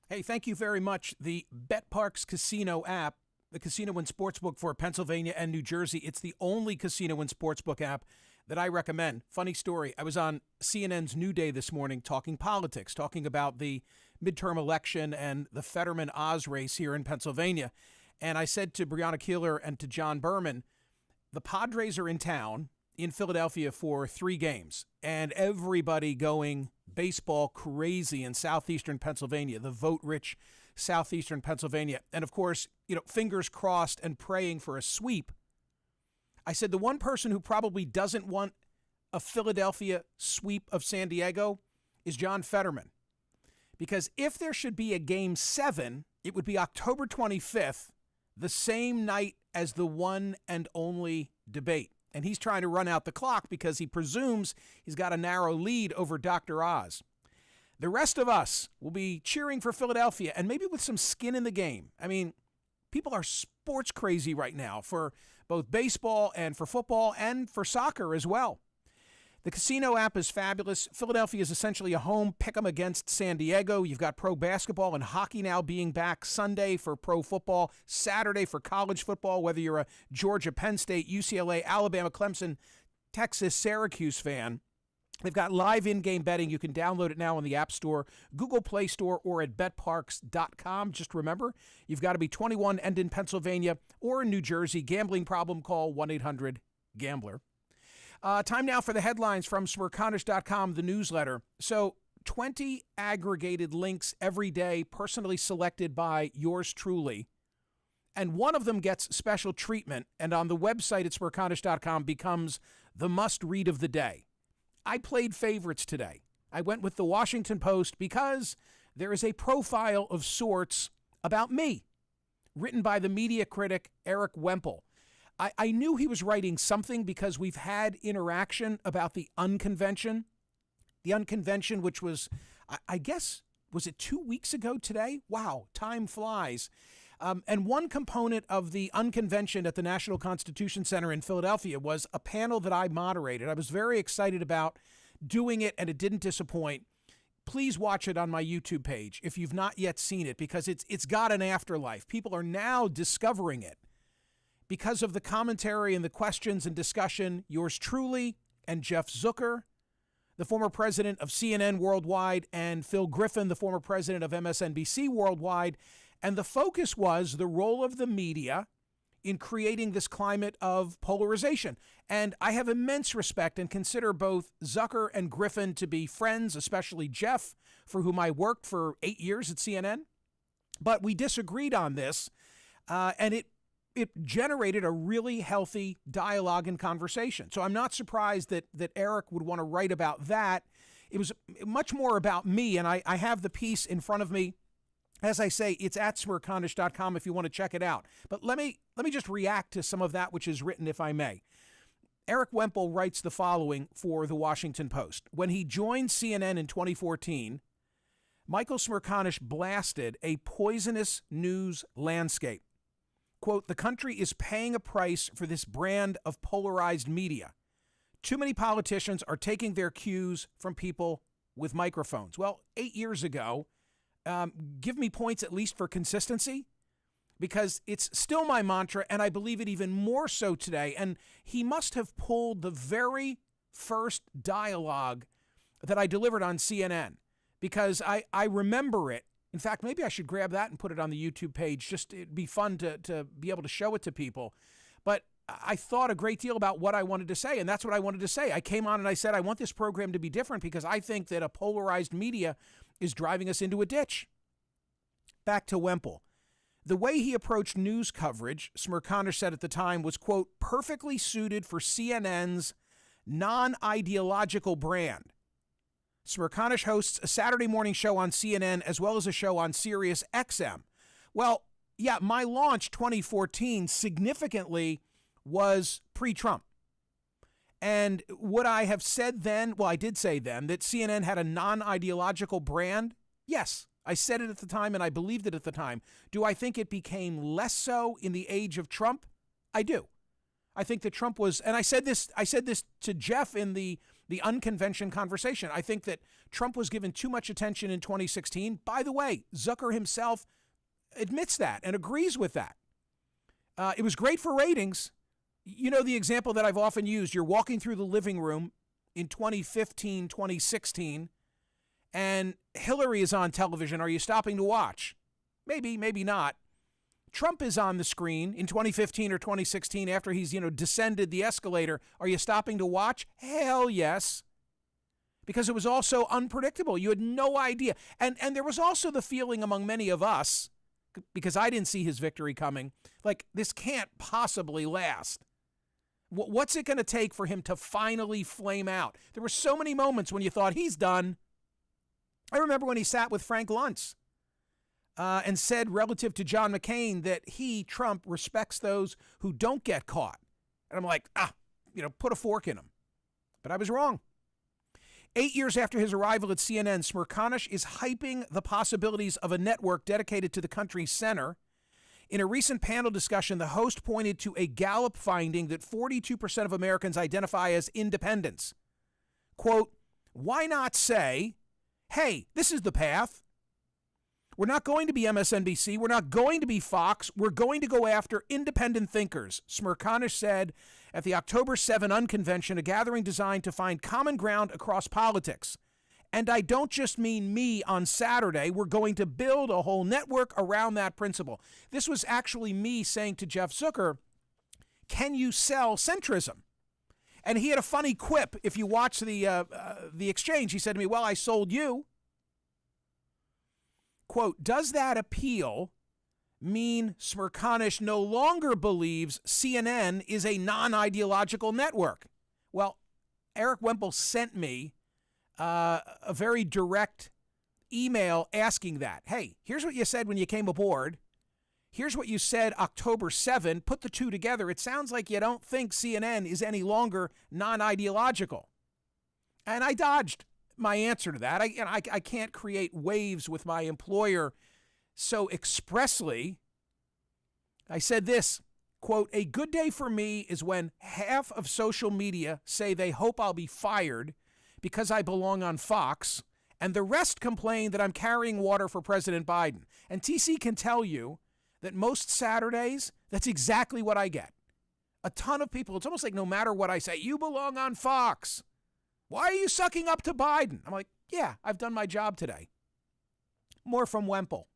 Hey, thank you very much. The betPARX casino app, the casino and sportsbook for Pennsylvania and New Jersey, it's the only casino and sportsbook app that I recommend. Funny story, I was on CNN's New Day this morning talking politics, talking about the midterm election and the Fetterman-Oz race here in Pennsylvania. And I said to Breonna Keeler and to John Berman, the Padres are in town in Philadelphia for 3 games, and everybody going baseball crazy in southeastern Pennsylvania, the vote-rich southeastern Pennsylvania. And of course, fingers crossed and praying for a sweep. I said the one person who probably doesn't want a Philadelphia sweep of San Diego is John Fetterman. Because if there should be a Game 7, it would be October 25th, the same night as the one and only debate. And he's trying to run out the clock because he presumes he's got a narrow lead over Dr. Oz. The rest of us will be cheering for Philadelphia and maybe with some skin in the game. I mean, people are sports crazy right now for both baseball and for football and for soccer as well. The casino app is fabulous. Philadelphia is essentially a home pick'em against San Diego. You've got pro basketball and hockey now being back Sunday for pro football, Saturday for college football, whether you're a Georgia, Penn State, UCLA, Alabama, Clemson, Texas, Syracuse fan. They've got live in-game betting. You can download it now on the App Store, Google Play Store, or at betPARX.com. Just remember, you've got to be 21 and in Pennsylvania or in New Jersey. Gambling problem, call 1-800-GAMBLER. Time now for the headlines from Smerconish.com, the newsletter. So 20 aggregated links every day, personally selected by yours truly. And one of them gets special treatment, and on the website at Smerconish.com becomes the must-read of the day. I played favorites today. I went with the Washington Post because there is a profile of sorts about me, written by the media critic Erik Wemple. I knew he was writing something because we've had interaction about the unconvention. The unconvention, which was, I guess, was it 2 weeks ago today? Wow, time flies. And one component of the unconvention at the National Constitution Center in Philadelphia was a panel that I moderated. I was very excited about doing it, and it didn't disappoint. Please watch it on my YouTube page if you've not yet seen it, because it's got an afterlife. People are now discovering it. Because of the commentary and the questions and discussion, yours truly and Jeff Zucker, the former president of CNN Worldwide, and Phil Griffin, the former president of MSNBC Worldwide. And the focus was the role of the media in creating this climate of polarization. And I have immense respect and consider both Zucker and Griffin to be friends, especially Jeff, for whom I worked for 8 years at CNN. But we disagreed on this, and it generated a really healthy dialogue and conversation. So I'm not surprised that Erik would want to write about that. It was much more about me, and I have the piece in front of me. As I say, it's at Smerconish.com if you want to check it out. But let me just react to some of that which is written, if I may. Erik Wemple writes the following for the Washington Post. When he joined CNN in 2014, Michael Smerconish blasted a poisonous news landscape. Quote, the country is paying a price for this brand of polarized media. Too many politicians are taking their cues from people with microphones. Well, 8 years ago, give me points at least for consistency, because it's still my mantra, and I believe it even more so today. And he must have pulled the very first dialogue that I delivered on CNN, because I remember it. In fact, maybe I should grab that and put it on the YouTube page. Just it'd be fun to be able to show it to people. But I thought a great deal about what I wanted to say, and that's what I wanted to say. I came on and I said, I want this program to be different because I think that a polarized media is driving us into a ditch. Back to Wemple. The way he approached news coverage, Smerconish said at the time, was, quote, perfectly suited for CNN's non-ideological brand. Smerconish hosts a Saturday morning show on CNN as well as a show on SiriusXM. Well, yeah, my launch 2014 significantly was pre-Trump. And would I have said then, well, I did say then, that CNN had a non-ideological brand? Yes, I said it at the time and I believed it at the time. Do I think it became less so in the age of Trump? I do. I think that Trump was, and I said this to Jeff in the unconvention conversation. I think that Trump was given too much attention in 2016. By the way, Zucker himself admits that and agrees with that. It was great for ratings. You know the example that I've often used. You're walking through the living room in 2015, 2016, and Hillary is on television. Are you stopping to watch? Maybe, maybe not. Trump is on the screen in 2015 or 2016 after he's, descended the escalator. Are you stopping to watch? Hell yes. Because it was all so unpredictable. You had no idea. And there was also the feeling among many of us, because I didn't see his victory coming, like this can't possibly last. What's it going to take for him to finally flame out? There were so many moments when you thought he's done. I remember when he sat with Frank Luntz and said relative to John McCain that he, Trump, respects those who don't get caught. And I'm like, put a fork in him. But I was wrong. 8 years after his arrival at CNN, Smerconish is hyping the possibilities of a network dedicated to the country's center. In a recent panel discussion, the host pointed to a Gallup finding that 42% of Americans identify as independents. Quote, why not say, hey, this is the path. We're not going to be MSNBC. We're not going to be Fox. We're going to go after independent thinkers, Smerconish said at the October 7 Unconvention, a gathering designed to find common ground across politics. And I don't just mean me on Saturday. We're going to build a whole network around that principle. This was actually me saying to Jeff Zucker, can you sell centrism? And he had a funny quip. If you watch the exchange, he said to me, well, I sold you. Quote, does that appeal mean Smerconish no longer believes CNN is a non-ideological network? Well, Erik Wemple sent me a very direct email asking that. Hey, here's what you said when you came aboard. Here's what you said October 7. Put the two together. It sounds like you don't think CNN is any longer non-ideological. And I dodged my answer to that. I can't create waves with my employer so expressly. I said this, quote, a good day for me is when half of social media say they hope I'll be fired because I belong on Fox, and the rest complain that I'm carrying water for President Biden. And TC can tell you that most Saturdays, that's exactly what I get. A ton of people, it's almost like no matter what I say, you belong on Fox. Why are you sucking up to Biden? I'm like, yeah, I've done my job today. More from Wemple.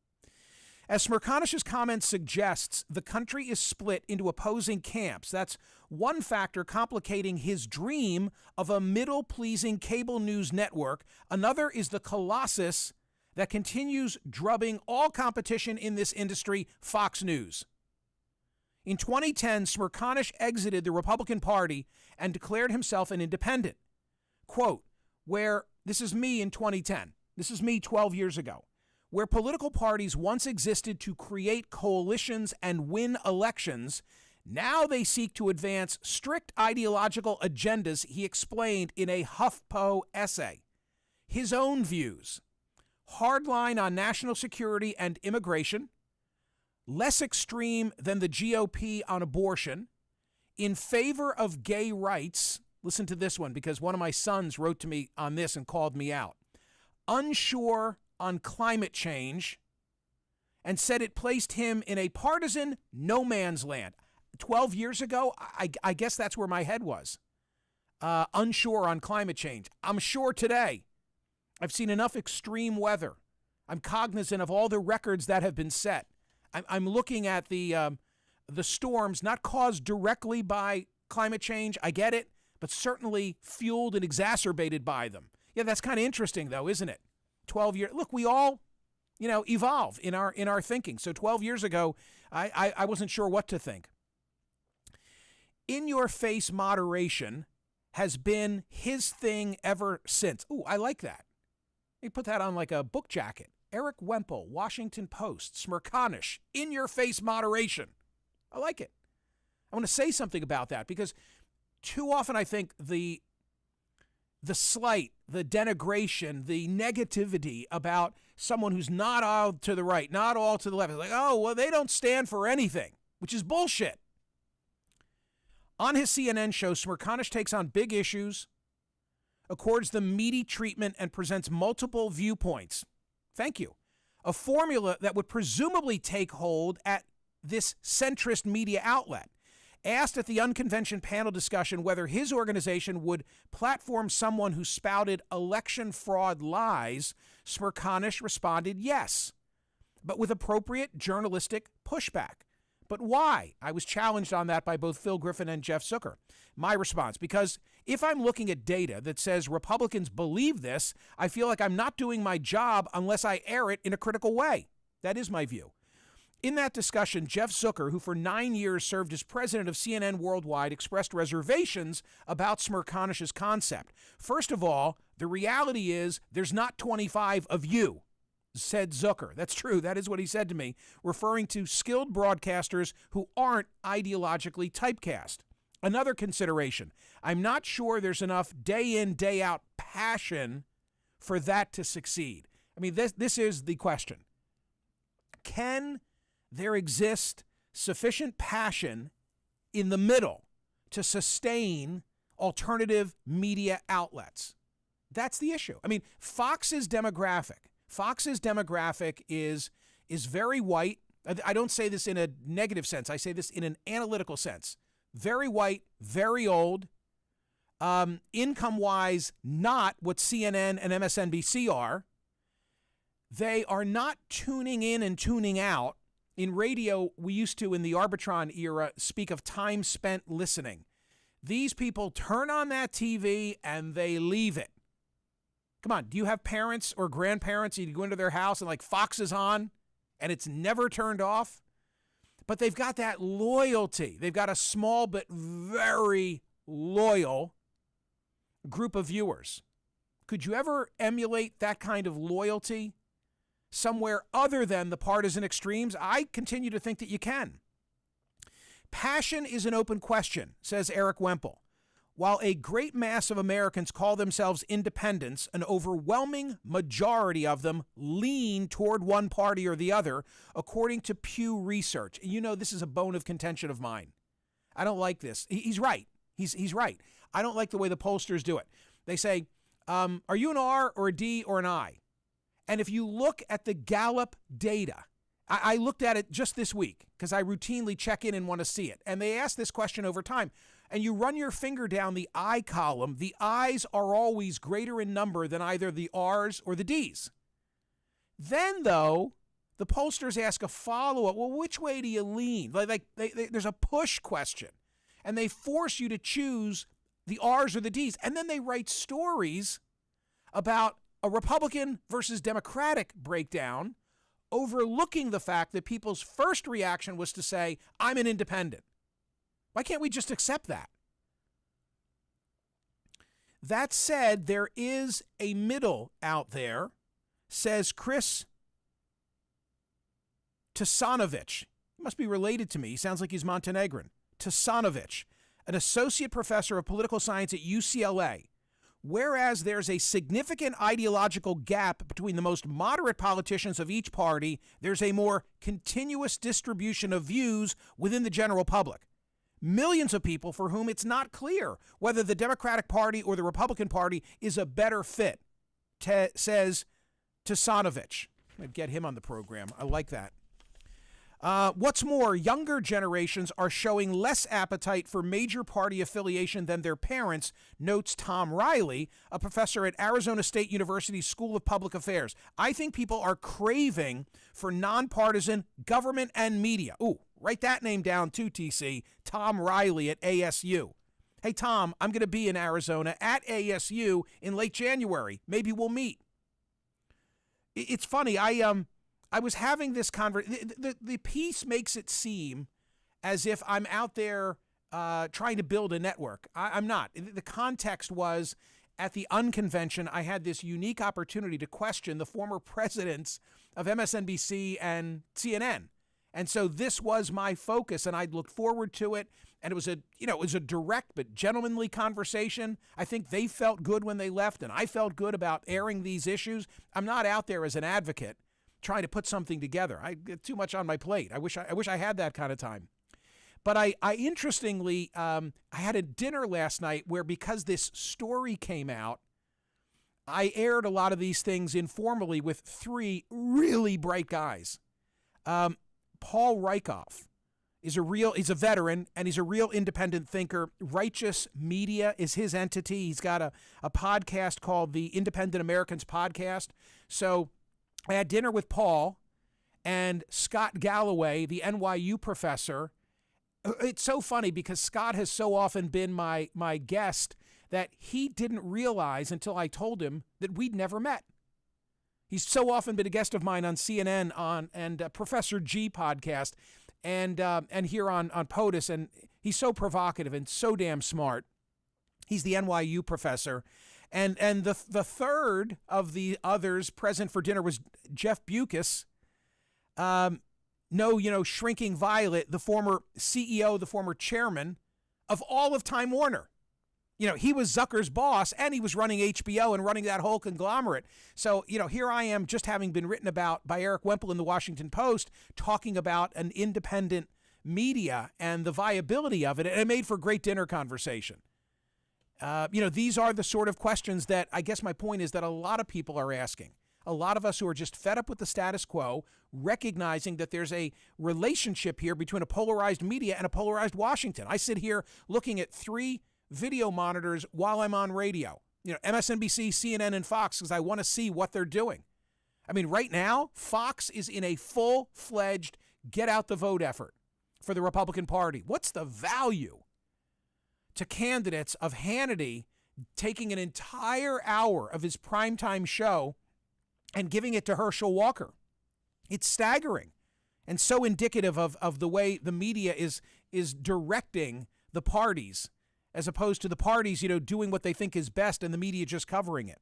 As Smerconish's comment suggests, the country is split into opposing camps. That's one factor complicating his dream of a middle-pleasing cable news network. Another is the colossus that continues drubbing all competition in this industry, Fox News. In 2010, Smerconish exited the Republican Party and declared himself an independent. Quote, where, this is me in 2010, this is me 12 years ago, where political parties once existed to create coalitions and win elections, now they seek to advance strict ideological agendas, he explained in a HuffPo essay. His own views, hardline on national security and immigration, less extreme than the GOP on abortion, in favor of gay rights. Listen to this one, because one of my sons wrote to me on this and called me out. Unsure on climate change, and said it placed him in a partisan no man's land. 12 years ago, I guess that's where my head was. Unsure on climate change. I'm sure today. I've seen enough extreme weather. I'm cognizant of all the records that have been set. I'm looking at the storms not caused directly by climate change. I get it. But certainly fueled and exacerbated by them. Yeah, that's kind of interesting, though, isn't it? 12 years. Look, we all, evolve in our thinking. So 12 years ago, I wasn't sure what to think. In-your-face moderation has been his thing ever since. Ooh, I like that. You put that on like a book jacket. Erik Wemple, Washington Post, Smerconish, in-your-face moderation. I like it. I want to say something about that because too often I think the slight, the denigration, the negativity about someone who's not all to the right, not all to the left, is like, oh, well, they don't stand for anything, which is bullshit. On his CNN show, Smerconish takes on big issues, accords them meaty treatment, and presents multiple viewpoints. Thank you. A formula that would presumably take hold at this centrist media outlet. Asked at the Unconvention panel discussion whether his organization would platform someone who spouted election fraud lies, Smerconish responded yes, but with appropriate journalistic pushback. But why? I was challenged on that by both Phil Griffin and Jeff Zucker. My response, because if I'm looking at data that says Republicans believe this, I feel like I'm not doing my job unless I air it in a critical way. That is my view. In that discussion, Jeff Zucker, who for 9 years served as president of CNN Worldwide, expressed reservations about Smerconish's concept. First of all, the reality is there's not 25 of you, said Zucker. That's true. That is what he said to me, referring to skilled broadcasters who aren't ideologically typecast. Another consideration, I'm not sure there's enough day in, day out passion for that to succeed. I mean, this is the question. Can there exist sufficient passion in the middle to sustain alternative media outlets? That's the issue. I mean, Fox's demographic is very white. I don't say this in a negative sense. I say this in an analytical sense. Very white, very old, income-wise, not what CNN and MSNBC are. They are not tuning in and tuning out. In radio, we used to, in the Arbitron era, speak of time spent listening. These people turn on that TV and they leave it. Come on, do you have parents or grandparents? You go into their house and like Fox is on and it's never turned off? But they've got that loyalty. They've got a small but very loyal group of viewers. Could you ever emulate that kind of loyalty somewhere other than the partisan extremes? I continue to think that you can. Passion is an open question, says Erik Wemple. While a great mass of Americans call themselves independents, an overwhelming majority of them lean toward one party or the other, according to Pew Research. You know, this is a bone of contention of mine. I don't like this. He's right. He's right. I don't like the way the pollsters do it. They say, are you an R or a D or an I? And if you look at the Gallup data, I looked at it just this week because I routinely check in and want to see it. And they ask this question over time. And you run your finger down the I column, the I's are always greater in number than either the R's or the D's. Then, though, the pollsters ask a follow-up, well, which way do you lean? There's a push question. And they force you to choose the R's or the D's. And then they write stories about a Republican versus Democratic breakdown, overlooking the fact that people's first reaction was to say, I'm an independent. Why can't we just accept that? That said, there is a middle out there, says Chris Tasanovic. He must be related to me. He sounds like he's Montenegrin. Tasanovic, an associate professor of political science at UCLA. Whereas there's a significant ideological gap between the most moderate politicians of each party, there's a more continuous distribution of views within the general public. Millions of people for whom it's not clear whether the Democratic Party or the Republican Party is a better fit, says Tasanovic. I'd get him on the program. I like that. What's more, younger generations are showing less appetite for major party affiliation than their parents, notes Tom Riley, a professor at Arizona State University's School of Public Affairs. I think people are craving for nonpartisan government and media. Ooh, write that name down too, TC. Tom Riley at ASU. Hey, Tom, I'm going to be in Arizona at ASU in late January. Maybe we'll meet. It's funny. I was having this conversation. The piece makes it seem as if I'm out there trying to build a network. I'm not. The context was at the Unconvention, I had this unique opportunity to question the former presidents of MSNBC and CNN. And so this was my focus, and I'd looked forward to it. And it was a direct but gentlemanly conversation. I think they felt good when they left, and I felt good about airing these issues. I'm not out there as an advocate trying to put something together. I get too much on my plate. I wish I had that kind of time. But I interestingly, I had a dinner last night where, because this story came out, I aired a lot of these things informally with three really bright guys. Paul Rieckhoff he's a veteran, and he's a real independent thinker. Righteous Media is his entity. He's got a podcast called the Independent Americans Podcast. So I had dinner with Paul and Scott Galloway, the NYU professor. It's so funny because Scott has so often been my guest that he didn't realize until I told him that we'd never met. He's so often been a guest of mine on CNN and Professor G podcast and here on POTUS, and he's so provocative and so damn smart. He's the NYU professor. And the third of the others present for dinner was Jeff Bewkes. Shrinking Violet, the former CEO, the former chairman of all of Time Warner. He was Zucker's boss, and he was running HBO and running that whole conglomerate. So, here I am, just having been written about by Erik Wemple in the Washington Post, talking about an independent media and the viability of it. And it made for great dinner conversation. These are the sort of questions that, I guess my point is, that a lot of people are asking. A lot of us who are just fed up with the status quo, recognizing that there's a relationship here between a polarized media and a polarized Washington. I sit here looking at three video monitors while I'm on radio, MSNBC, CNN, and Fox, because I want to see what they're doing. I mean, right now, Fox is in a full-fledged get out the vote effort for the Republican Party. What's the value to candidates of Hannity taking an entire hour of his primetime show and giving it to Herschel Walker? It's staggering and so indicative of the way the media is directing the parties, as opposed to the parties, doing what they think is best and the media just covering it.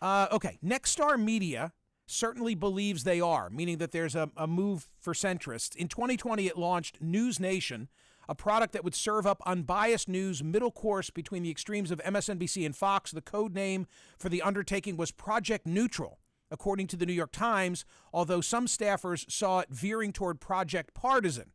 Okay, Nextstar Media certainly believes they are, meaning that there's a move for centrists. In 2020, it launched NewsNation, a product that would serve up unbiased news middle course between the extremes of MSNBC and Fox. The code name for the undertaking was Project Neutral, according to the New York Times, although some staffers saw it veering toward Project Partisan.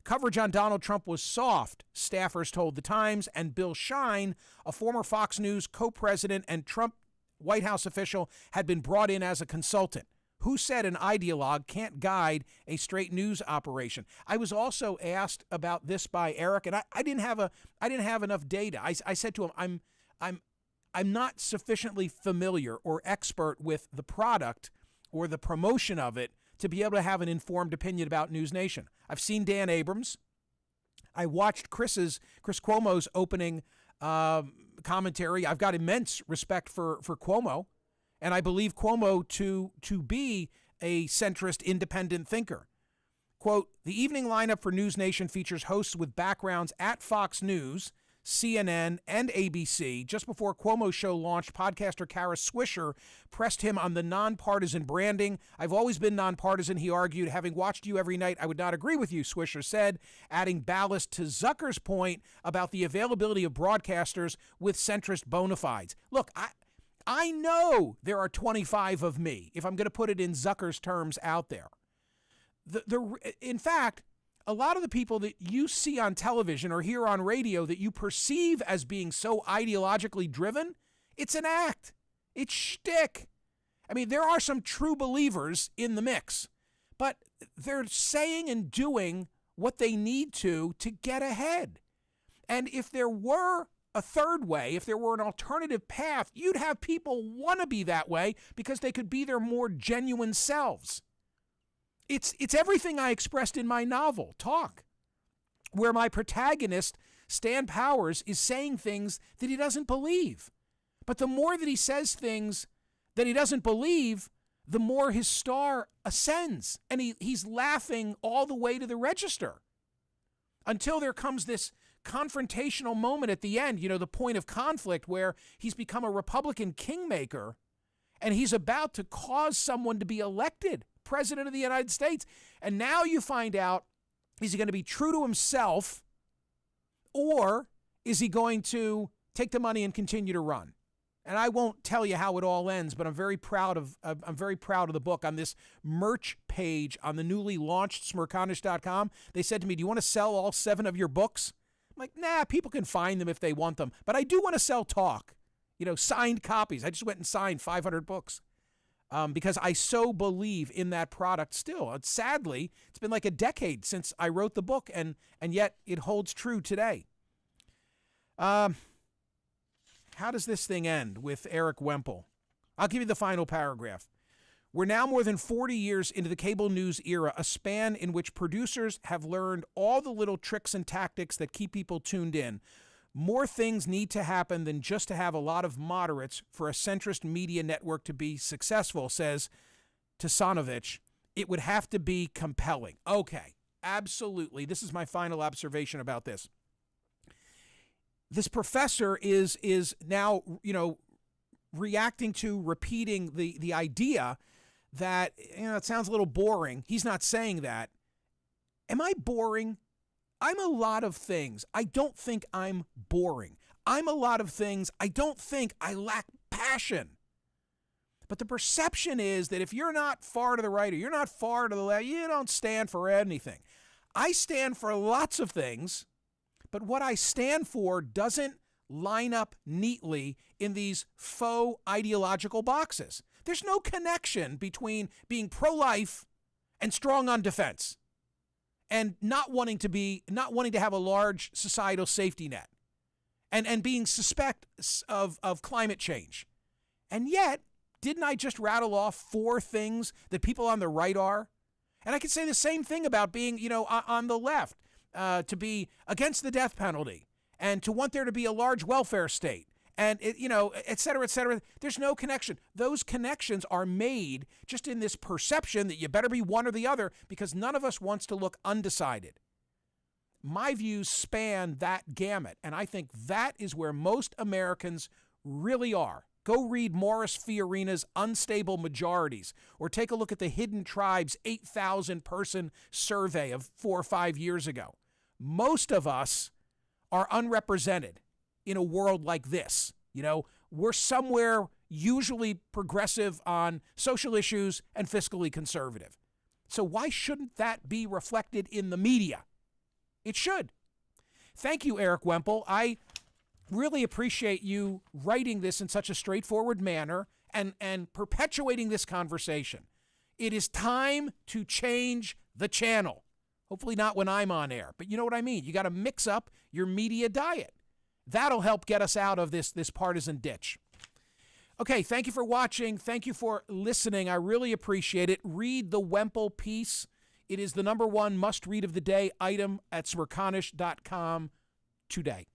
Coverage on Donald Trump was soft, staffers told the Times, and Bill Shine, a former Fox News co-president and Trump White House official, had been brought in as a consultant. Who said an ideologue can't guide a straight news operation? I was also asked about this by Erik, and I didn't have enough data. I said to him, I'm not sufficiently familiar or expert with the product or the promotion of it to be able to have an informed opinion about NewsNation. I've seen Dan Abrams. I watched Chris Cuomo's opening commentary. I've got immense respect for Cuomo, and I believe Cuomo to be a centrist independent thinker. Quote, the evening lineup for NewsNation features hosts with backgrounds at Fox News, CNN, and ABC. Just before Cuomo's show launched, podcaster Kara Swisher pressed him on the nonpartisan branding. I've always been nonpartisan, he argued. Having watched you every night, I would not agree with you, Swisher said, adding ballast to Zucker's point about the availability of broadcasters with centrist bona fides. Look, I know there are 25 of me, if I'm going to put it in Zucker's terms out there. In fact, a lot of the people that you see on television or hear on radio that you perceive as being so ideologically driven, it's an act. It's shtick. I mean, there are some true believers in the mix, but they're saying and doing what they need to get ahead. And if there were a third way, if there were an alternative path, you'd have people want to be that way because they could be their more genuine selves. It's everything I expressed in my novel, Talk, where my protagonist, Stan Powers, is saying things that he doesn't believe. But the more that he says things that he doesn't believe, the more his star ascends. And he's laughing all the way to the register until there comes this confrontational moment at the end, the point of conflict where he's become a Republican kingmaker and he's about to cause someone to be elected President of the United States. And now you find out, is he going to be true to himself, or is he going to take the money and continue to run? And I won't tell you how it all ends, but I'm very proud of the book. On this merch page on the newly launched Smerconish.com, they said to me, "Do you want to sell all 7 of your books?" I'm like, "Nah, people can find them if they want them, but I do want to sell talk, signed copies." I just went and signed 500 books because I so believe in that product still. Sadly, it's been like a decade since I wrote the book, and yet it holds true today. How does this thing end with Erik Wemple? I'll give you the final paragraph. "We're now more than 40 years into the cable news era, a span in which producers have learned all the little tricks and tactics that keep people tuned in. More things need to happen than just to have a lot of moderates for a centrist media network to be successful," says Tasanovich. "It would have to be compelling." Okay, absolutely. This is my final observation about this. This professor is now, reacting to, repeating the idea that, it sounds a little boring. He's not saying that. Am I boring? I'm a lot of things. I don't think I'm boring. I'm a lot of things. I don't think I lack passion. But the perception is that if you're not far to the right or you're not far to the left, you don't stand for anything. I stand for lots of things. But what I stand for doesn't line up neatly in these faux ideological boxes. There's no connection between being pro-life and strong on defense and not wanting to have a large societal safety net and being suspect of climate change. And yet, didn't I just rattle off 4 things that people on the right are? And I could say the same thing about being, on the left. To be against the death penalty and to want there to be a large welfare state and, et cetera, et cetera. There's no connection. Those connections are made just in this perception that you better be one or the other because none of us wants to look undecided. My views span that gamut, and I think that is where most Americans really are. Go read Morris Fiorina's Unstable Majorities, or take a look at the Hidden Tribes 8,000-person survey of 4 or 5 years ago. Most of us are unrepresented in a world like this. We're somewhere usually progressive on social issues and fiscally conservative. So why shouldn't that be reflected in the media? It should. Thank you, Erik Wemple. I really appreciate you writing this in such a straightforward manner and perpetuating this conversation. It is time to change the channel. Hopefully not when I'm on air, but you know what I mean. You got to mix up your media diet. That'll help get us out of this partisan ditch. Okay, thank you for watching. Thank you for listening. I really appreciate it. Read the Wemple piece. It is the #1 must-read of the day item at Smerconish.com today.